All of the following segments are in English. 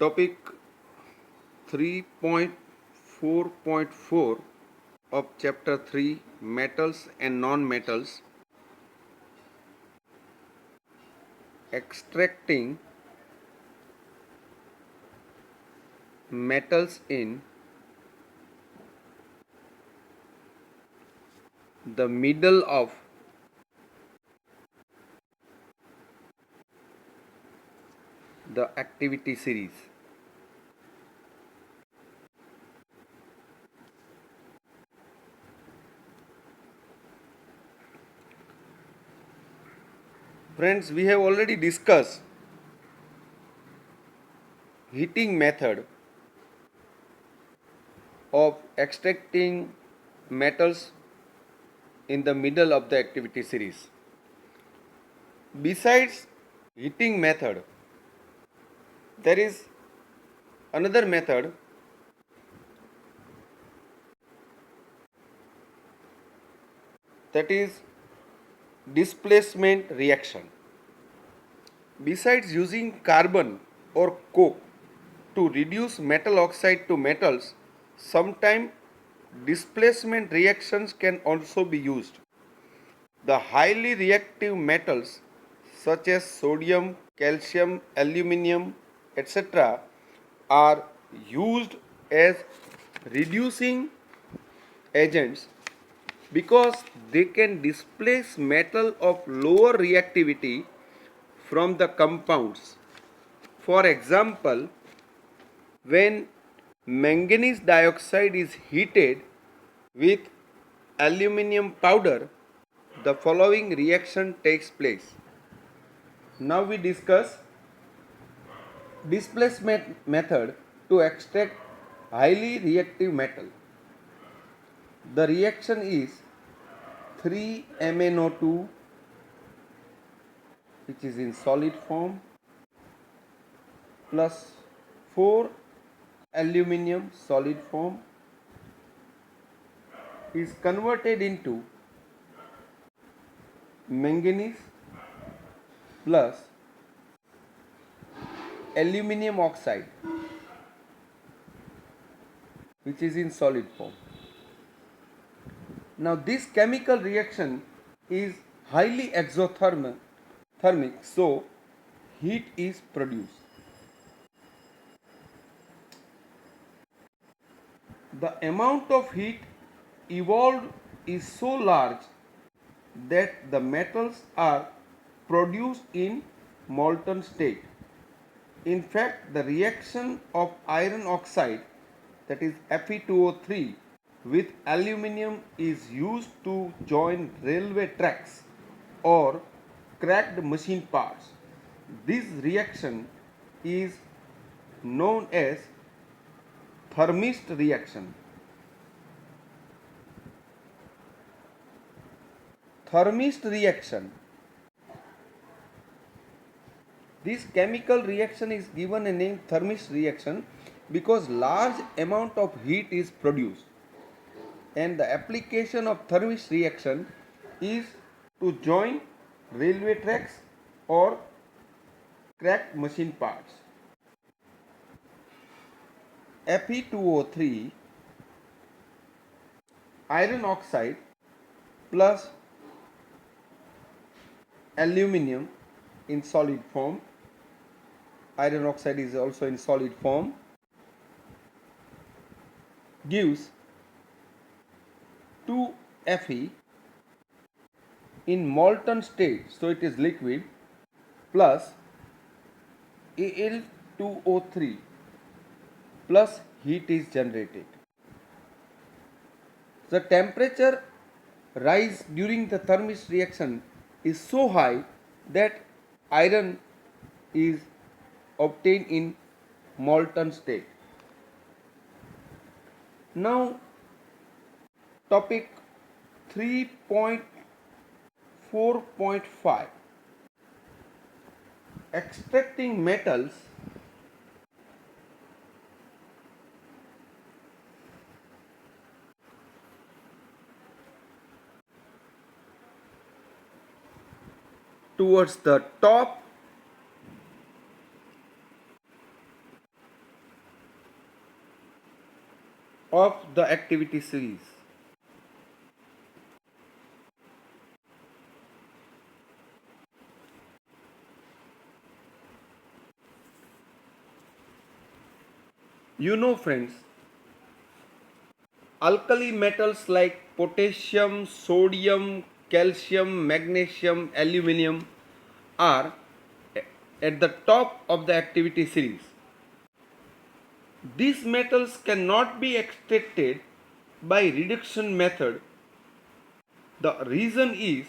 Topic 3.4.4 of Chapter 3 Metals and Non-Metals. Extracting metals in the middle of the activity series. Friends, we have already discussed heating method of extracting metals in the middle of the activity series. Besides heating method, there is another method that is displacement reaction. Besides using carbon or coke to reduce metal oxide to metals, sometimes displacement reactions can also be used. The highly reactive metals such as sodium, calcium, aluminium, etc. are used as reducing agents because they can displace metal of lower reactivity from the compounds. For example, when manganese dioxide is heated with aluminium powder, the following reaction takes place. Now we discuss displacement method to extract highly reactive metal. The reaction is 3MnO2, which is in solid form, plus 4 aluminium solid form is converted into manganese plus aluminium oxide, which is in solid form. Now this chemical reaction is highly exothermic, so heat is produced. The amount of heat evolved is so large that the metals are produced in molten state. In fact, the reaction of iron oxide, that is Fe2O3, with aluminium is used to join railway tracks or cracked machine parts. This reaction is known as Thermist reaction. Thermist reaction. This chemical reaction is given a name Thermist reaction because large amount of heat is produced, and the application of Thermist reaction is to join railway tracks or cracked machine parts. Fe2O3, iron oxide plus aluminium in solid form. Iron oxide is also in solid form, gives 2Fe in molten state, so it is liquid, plus Al2O3 plus heat is generated. The temperature rise during the Thermist reaction is so high that iron is obtained in molten state. Now topic 3.4.5, extracting metals towards the top of the activity series. You know, friends, alkali metals like potassium, sodium, calcium, magnesium, aluminium are at the top of the activity series. These metals cannot be extracted by reduction method. The reason is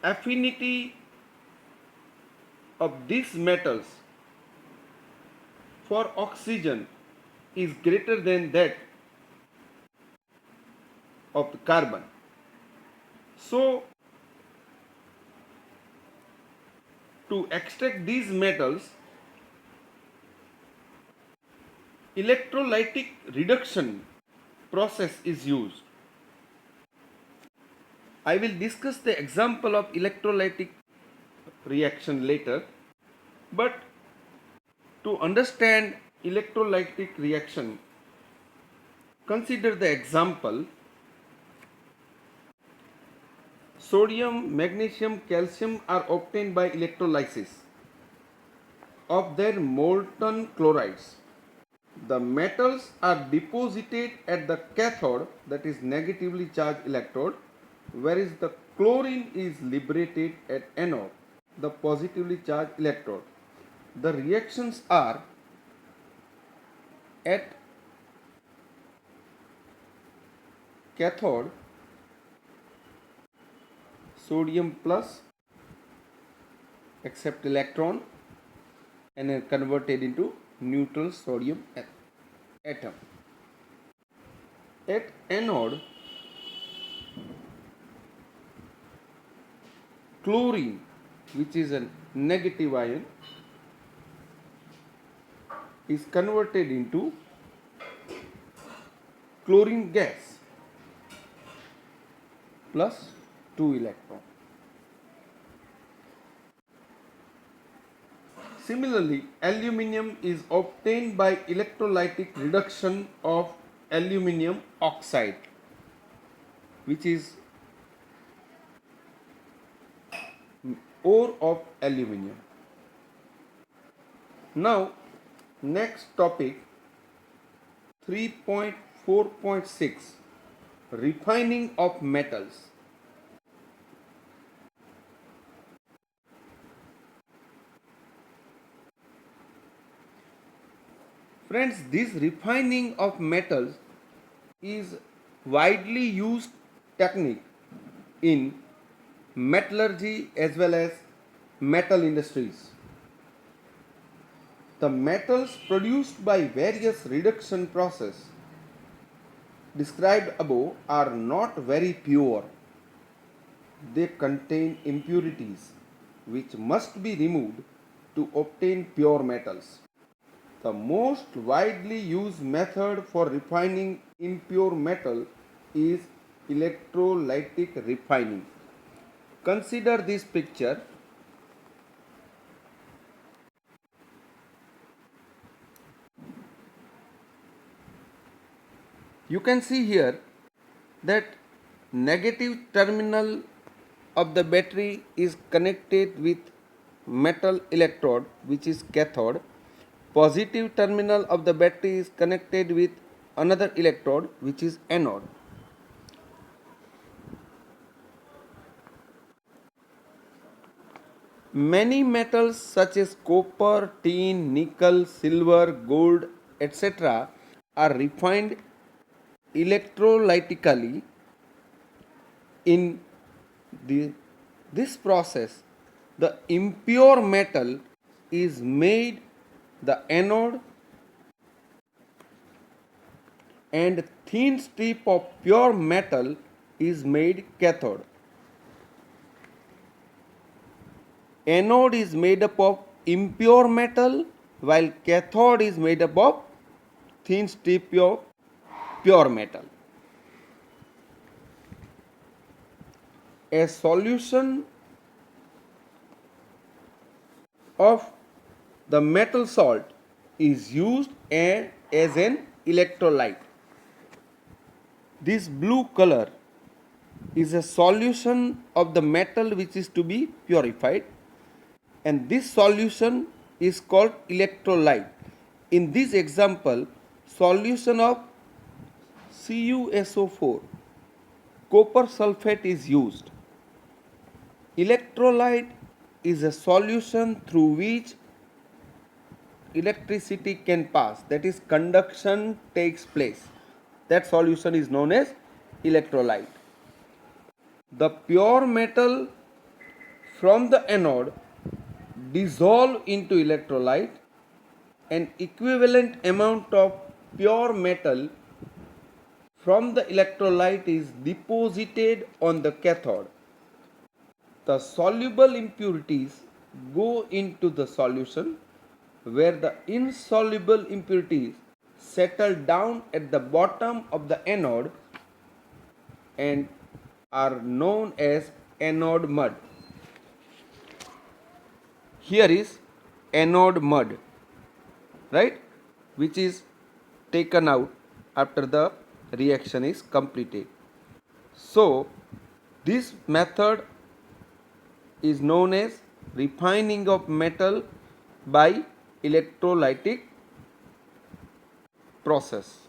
affinity of these metals for oxygen is greater than that of the carbon. So, to extract these metals, electrolytic reduction process is used. I will discuss the example of electrolytic reaction later, but to understand electrolytic reaction, consider the example: sodium, magnesium, calcium are obtained by electrolysis of their molten chlorides. The metals are deposited at the cathode, that is negatively charged electrode, whereas the chlorine is liberated at anode, the positively charged electrode. The reactions are: at cathode, sodium plus accept electron and are converted into neutral sodium atom. At anode, chlorine, which is a negative ion, is converted into chlorine gas plus 2 electrons. Similarly, aluminium is obtained by electrolytic reduction of aluminium oxide, which is ore of aluminium. Now, next topic 3.4.6, refining of metals. Friends, this refining of metals is widely used technique in metallurgy as well as metal industries. The metals produced by various reduction process described above are not very pure. They contain impurities which must be removed to obtain pure metals. The most widely used method for refining impure metal is electrolytic refining. Consider this picture. You can see here that negative terminal of the battery is connected with metal electrode, which is cathode. Positive terminal of the battery is connected with another electrode, which is anode. Many metals such as copper, tin, nickel, silver, gold, etc. are refined electrolytically. In this process, the impure metal is made the anode and thin strip of pure metal is made cathode. Anode is made up of impure metal while cathode is made up of thin strip of pure metal. A solution of the metal salt is used as an electrolyte. This blue color is a solution of the metal which is to be purified, and this solution is called electrolyte. In this example, solution of CuSO4, copper sulfate is used. Electrolyte is a solution through which electricity can pass, that is, conduction takes place. That solution is known as electrolyte. The pure metal from the anode dissolve into electrolyte. An equivalent amount of pure metal from the electrolyte is deposited on the cathode. The soluble impurities go into the solution, where the insoluble impurities settle down at the bottom of the anode and are known as anode mud. Here is anode mud, right, which is taken out after the reaction is completed. So this method is known as refining of metal by electrolytic process.